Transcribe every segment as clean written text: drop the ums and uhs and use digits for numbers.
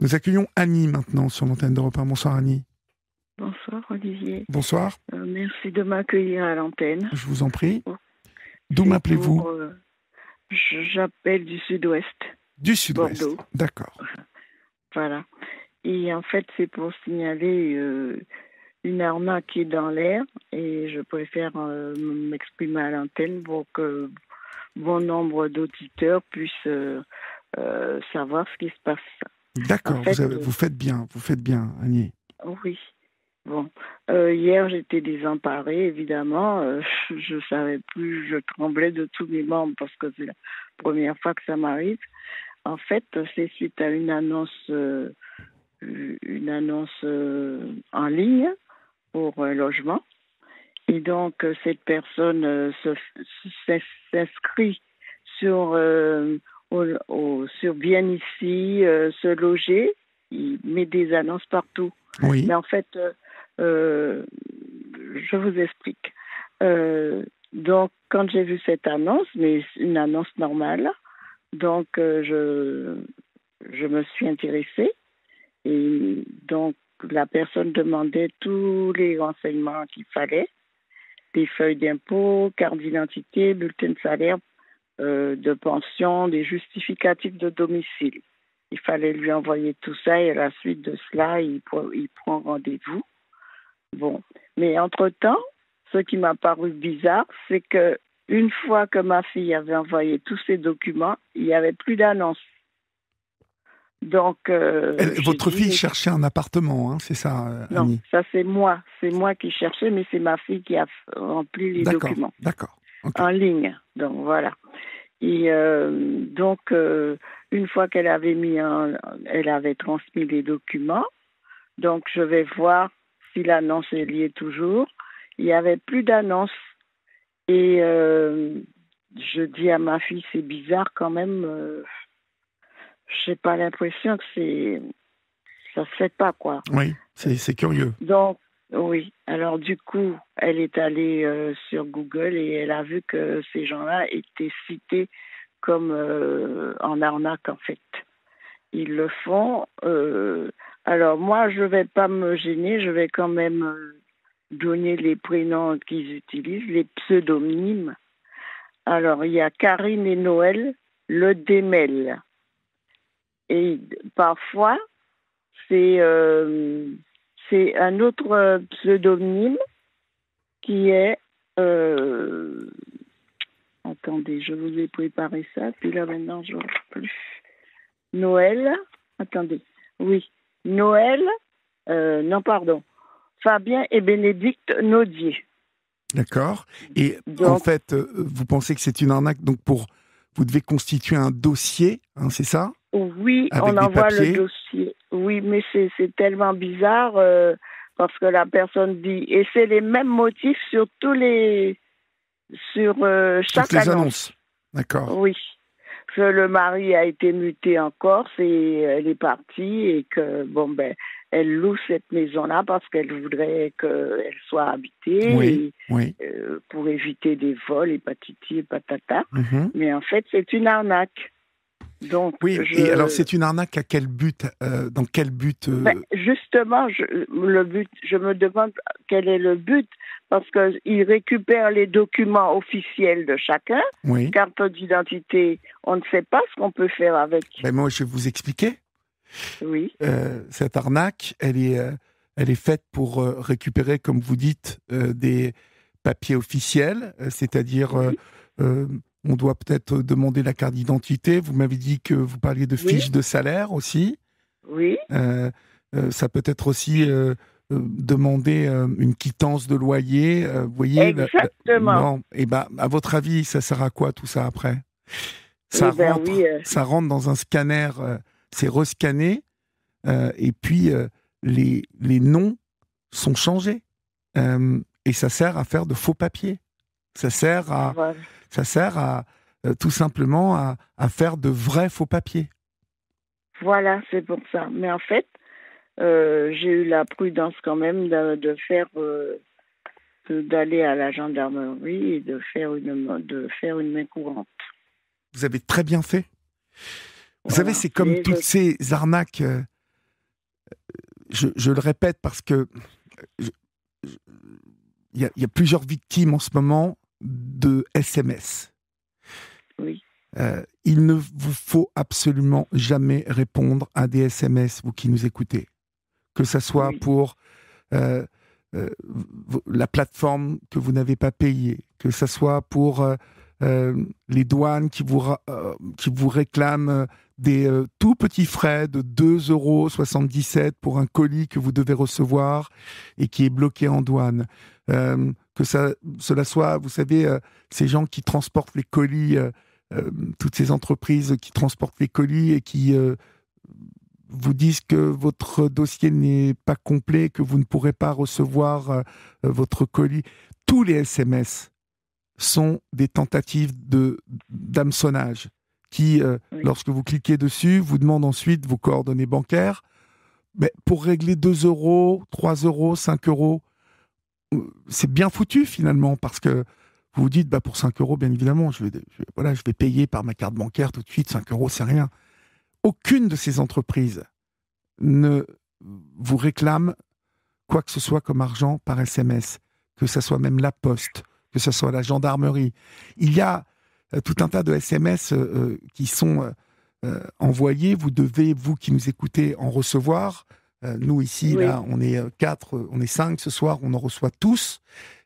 Nous accueillons Annie maintenant sur l'antenne d'Europe 1. Bonsoir Annie. Bonsoir Olivier. Bonsoir. Merci de m'accueillir à l'antenne. Je vous en prie. Bon, D'où c'est m'appelez-vous? J'appelle du sud-ouest, Du sud-ouest. Bordeaux. D'accord. Voilà. Et en fait, c'est pour signaler une arnaque qui est dans l'air et je préfère m'exprimer à l'antenne pour que bon nombre d'auditeurs puissent savoir ce qui se passe. D'accord, En fait, vous faites bien, Annie. oui. Bon, hier j'étais désemparée, évidemment. Je savais plus, je tremblais de tous mes membres parce que c'est la première fois que ça m'arrive. En fait, c'est suite à une annonce en ligne pour un logement. Et donc, cette personne s'inscrit sur, sur Bien Ici, se loger. Il met des annonces partout. Oui. Mais en fait, je vous explique. Donc, quand j'ai vu cette annonce, mais une annonce normale, donc je me suis intéressée. Et donc, la personne demandait tous les renseignements qu'il fallait, des feuilles d'impôt, carte d'identité, bulletin de salaire, de pension, des justificatifs de domicile. Il fallait lui envoyer tout ça et à la suite de cela, il prend rendez-vous. Bon, mais entre-temps, ce qui m'a paru bizarre, c'est que une fois que ma fille avait envoyé tous ses documents, il n'y avait plus d'annonce. Donc, votre fille cherchait un appartement, hein, c'est ça, non, Annie? ça c'est moi qui cherchais, mais c'est ma fille qui a rempli les documents. D'accord. Okay. En ligne. Donc voilà. Et donc, une fois qu'elle avait elle avait transmis les documents, donc je vais voir si l'annonce est liée toujours. Il n'y avait plus d'annonce. Et je dis à ma fille, c'est bizarre quand même. J'ai pas l'impression que ça se fait pas, quoi. Oui, c'est curieux. Donc, oui. Alors, du coup, elle est allée sur Google et elle a vu que ces gens-là étaient cités comme en arnaque, en fait. Ils le font. Alors, moi, je vais pas me gêner. Je vais quand même donner les prénoms qu'ils utilisent, les pseudonymes. Alors, il y a Karine et Noël Le Démel. Et parfois, c'est un autre pseudonyme qui est... attendez, je vous ai préparé ça, puis là maintenant je ne vois plus. Noël, attendez, oui, Noël, non pardon, Fabien et Bénédicte Naudier. D'accord. Et donc, en fait, vous pensez que c'est une arnaque, donc vous devez constituer un dossier, hein, c'est ça? Oui, avec on envoie papiers. le dossier. Oui, mais c'est tellement bizarre parce que la personne dit, et c'est les mêmes motifs sur chaque Toutes les annonce. annonces. D'accord. Oui. Que le mari a été muté en Corse et elle est partie et que, elle loue cette maison-là parce qu'elle voudrait qu'elle soit habitée Oui. pour éviter des vols et patati et patata. Mm-hmm. Mais en fait, c'est une arnaque. Donc, oui, et alors c'est une arnaque à quel but? Dans quel but justement, le but, je me demande quel est le but, parce qu'ils récupèrent les documents officiels de chacun, carte d'identité, on ne sait pas ce qu'on peut faire avec. Ben moi, je vais vous expliquer. Oui. Cette arnaque, elle est faite pour récupérer, comme vous dites, des papiers officiels, c'est-à-dire... on doit peut-être demander la carte d'identité. Vous m'avez dit que vous parliez de fiches de salaire aussi. Oui. Ça peut être aussi demander une quittance de loyer. Vous voyez. Exactement. Et à votre avis, ça sert à quoi tout ça après? Ça rentre dans un scanner. C'est rescanné et puis les noms sont changés et ça sert à faire de faux papiers. Ça sert à tout simplement à faire de vrais faux papiers. Voilà, c'est pour ça. Mais en fait, j'ai eu la prudence quand même d'aller à la gendarmerie et de faire une main courante. Vous avez très bien fait. Vous savez, c'est comme toutes ces arnaques je le répète parce que il y a plusieurs victimes en ce moment de SMS. Oui. Il ne vous faut absolument jamais répondre à des SMS, vous qui nous écoutez. Que ça soit pour la plateforme que vous n'avez pas payée, que ça soit pour les douanes qui vous réclament des tout petits frais de 2,77 € pour un colis que vous devez recevoir et qui est bloqué en douane. Que cela soit, vous savez, ces gens qui transportent les colis, toutes ces entreprises qui transportent les colis et qui vous disent que votre dossier n'est pas complet, que vous ne pourrez pas recevoir votre colis. Tous les SMS sont des tentatives d'hameçonnage qui, lorsque vous cliquez dessus, vous demandent ensuite vos coordonnées bancaires. Mais pour régler 2 €, 3 €, 5 €, c'est bien foutu finalement, parce que vous vous dites, pour 5 €, bien évidemment, je vais payer par ma carte bancaire tout de suite, 5 €, c'est rien. Aucune de ces entreprises ne vous réclame quoi que ce soit comme argent par SMS, que ce soit même la Poste, que ce soit la gendarmerie. Il y a tout un tas de SMS qui sont envoyés. Vous devez, vous qui nous écoutez, en recevoir. Nous ici, là, on est 4, on est 5 ce soir, on en reçoit tous.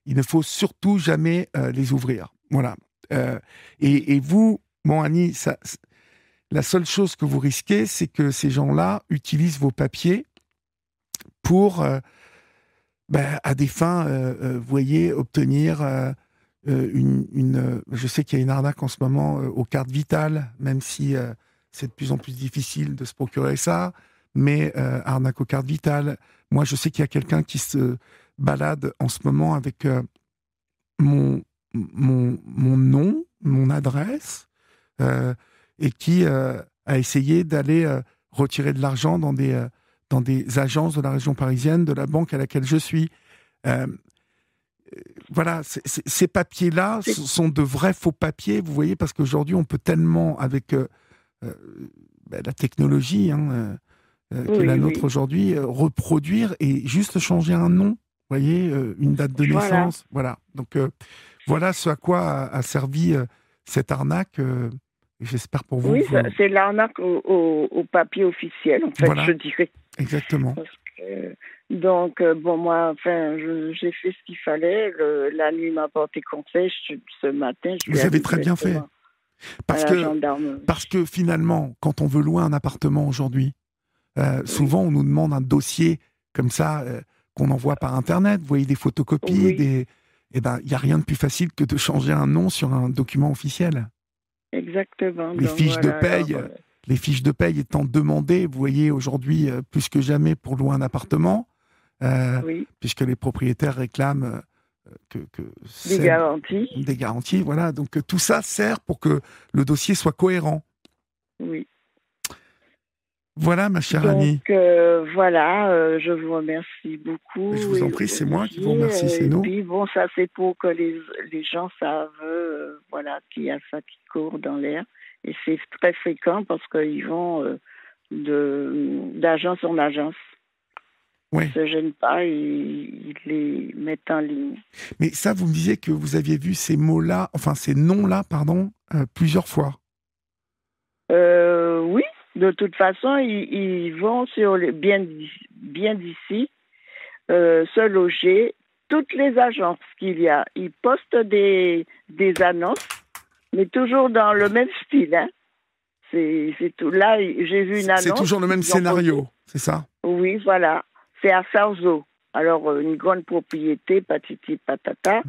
Il ne faut surtout jamais les ouvrir. Voilà. Et vous, bon Annie, la seule chose que vous risquez, c'est que ces gens-là utilisent vos papiers pour, à des fins, vous voyez, obtenir je sais qu'il y a une arnaque en ce moment aux cartes vitales, même si c'est de plus en plus difficile de se procurer ça, mais arnaque aux cartes vitales. Moi, je sais qu'il y a quelqu'un qui se balade en ce moment avec mon nom, mon adresse, et qui a essayé d'aller retirer de l'argent dans des agences de la région parisienne, de la banque à laquelle je suis. Voilà, ces papiers-là sont de vrais faux papiers, vous voyez, parce qu'aujourd'hui, on peut tellement, avec la technologie qui est la nôtre aujourd'hui, reproduire et juste changer un nom, vous voyez, une date de naissance. Voilà. Donc, voilà ce à quoi a servi cette arnaque. J'espère pour vous. Oui, c'est l'arnaque au papier officiel, en fait, voilà. je dirais. Exactement. Donc, moi, j'ai fait ce qu'il fallait. La nuit m'a porté conseil. Ce matin, vous avez très bien fait. Parce que finalement, quand on veut louer un appartement aujourd'hui, souvent on nous demande un dossier comme ça qu'on envoie par Internet. Vous voyez des photocopies, il n'y a rien de plus facile que de changer un nom sur un document officiel. Exactement. Les fiches de paye étant demandées, vous voyez, aujourd'hui, plus que jamais pour louer un appartement, puisque les propriétaires réclament des garanties, voilà. Donc, tout ça sert pour que le dossier soit cohérent. Oui. Voilà, ma chère Annie. Voilà, je vous remercie beaucoup. Je vous en prie, c'est moi qui vous remercie, c'est nous. Et puis, ça, c'est pour que les gens savent qu'il y a ça qui court dans l'air. Et c'est très fréquent parce qu'ils vont d'agence en agence. Oui. Ils ne se gênent pas, ils les mettent en ligne. Mais ça, vous me disiez que vous aviez vu ces mots-là, ces noms-là, plusieurs fois. Oui, de toute façon, ils vont sur bien d'ici se loger. Toutes les agences qu'il y a, ils postent des annonces, mais toujours dans le même style. Hein. C'est tout. Là, j'ai vu une annonce. C'est toujours le même scénario, c'est ça? Oui, voilà. C'est à Sarzeau. Alors, une grande propriété, patiti patata.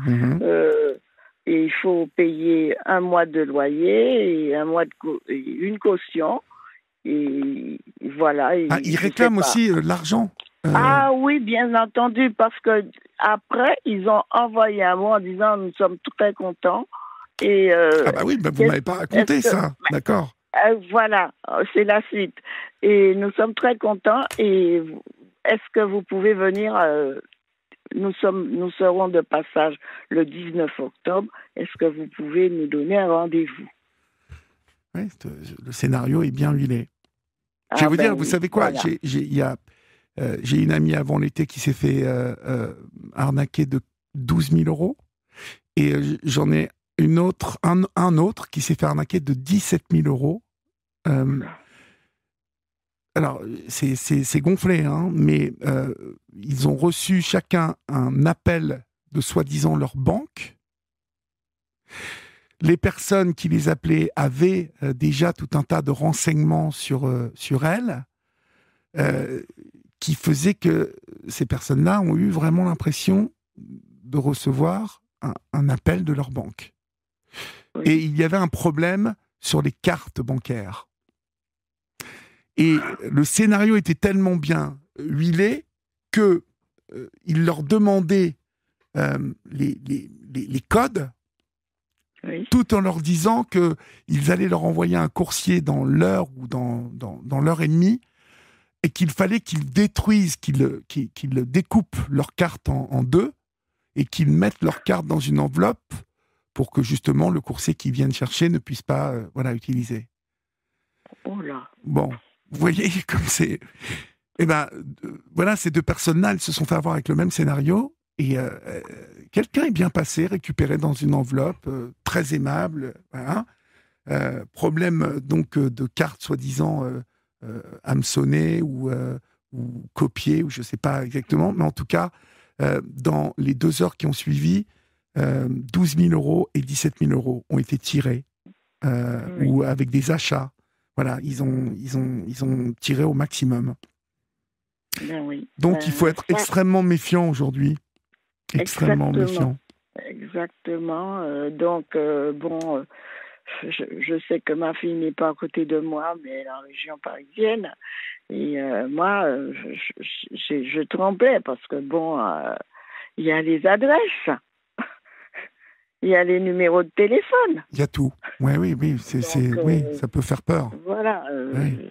Et il faut payer 1 mois de loyer et une caution. Et voilà. Ils réclament aussi l'argent. Ah oui, bien entendu, parce que après, ils ont envoyé un mot en disant « Nous sommes très contents ». Et oui, vous ne m'avez pas raconté ça, d'accord. Voilà, c'est la suite. Et nous sommes très contents. Et est-ce que vous pouvez venir nous serons de passage le 19 octobre. Est-ce que vous pouvez nous donner un rendez-vous? Oui, le scénario est bien huilé. Je vais vous dire, vous savez quoi, voilà. J'ai une amie avant l'été qui s'est fait arnaquer de 12 000 euros. Et j'en ai un autre qui s'est fait arnaquer de 17 000 euros. Alors, c'est gonflé, hein, mais ils ont reçu chacun un appel de soi-disant leur banque. Les personnes qui les appelaient avaient déjà tout un tas de renseignements sur elles, qui faisaient que ces personnes-là ont eu vraiment l'impression de recevoir un appel de leur banque. Oui. Et il y avait un problème sur les cartes bancaires. Et le scénario était tellement bien huilé que il leur demandait les codes, oui, tout en leur disant qu'ils allaient leur envoyer un coursier dans l'heure ou dans l'heure et demie, et qu'il fallait qu'ils détruisent, qu'ils découpent leur carte en deux, et qu'ils mettent leur carte dans une enveloppe pour que justement le coursier qui vienne chercher ne puisse pas utiliser. Oh là. Bon, vous voyez comme c'est... Eh ben, voilà, ces deux personnes-là, elles se sont fait avoir avec le même scénario, et quelqu'un est bien passé, récupéré dans une enveloppe, très aimable, voilà. Problème donc de carte soi-disant hameçonnée ou copiée, ou je ne sais pas exactement, mais en tout cas, dans les 2 heures qui ont suivi, 12 000 euros et 17 000 euros ont été tirés, oui, ou avec des achats. Voilà, ils ont tiré au maximum. Ben oui. Donc il faut être extrêmement méfiant aujourd'hui. Extrêmement méfiant. Exactement. Donc, bon, je sais que ma fille n'est pas à côté de moi, mais elle est en région parisienne. Et moi, je tremblais parce que, bon, il y a les adresses, il y a les numéros de téléphone. Il y a tout. Oui, oui, oui, ça peut faire peur. Voilà. Oui.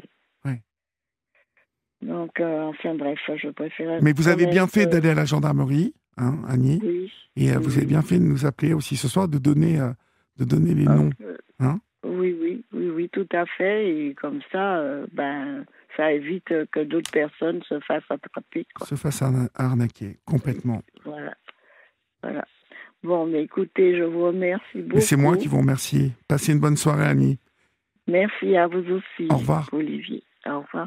Donc, enfin bref, je préfère... Mais vous avez bien fait d'aller à la gendarmerie, hein, Annie. Oui. Et vous avez bien fait de nous appeler aussi ce soir, de donner les noms. Hein. Oui, tout à fait. Et comme ça, ça évite que d'autres personnes se fassent attraper. Se fassent arnaquer, complètement. Voilà. Bon, mais écoutez, je vous remercie beaucoup. Mais c'est moi qui vous remercie. Passez une bonne soirée, Annie. Merci à vous aussi. Au revoir. Olivier. Au revoir.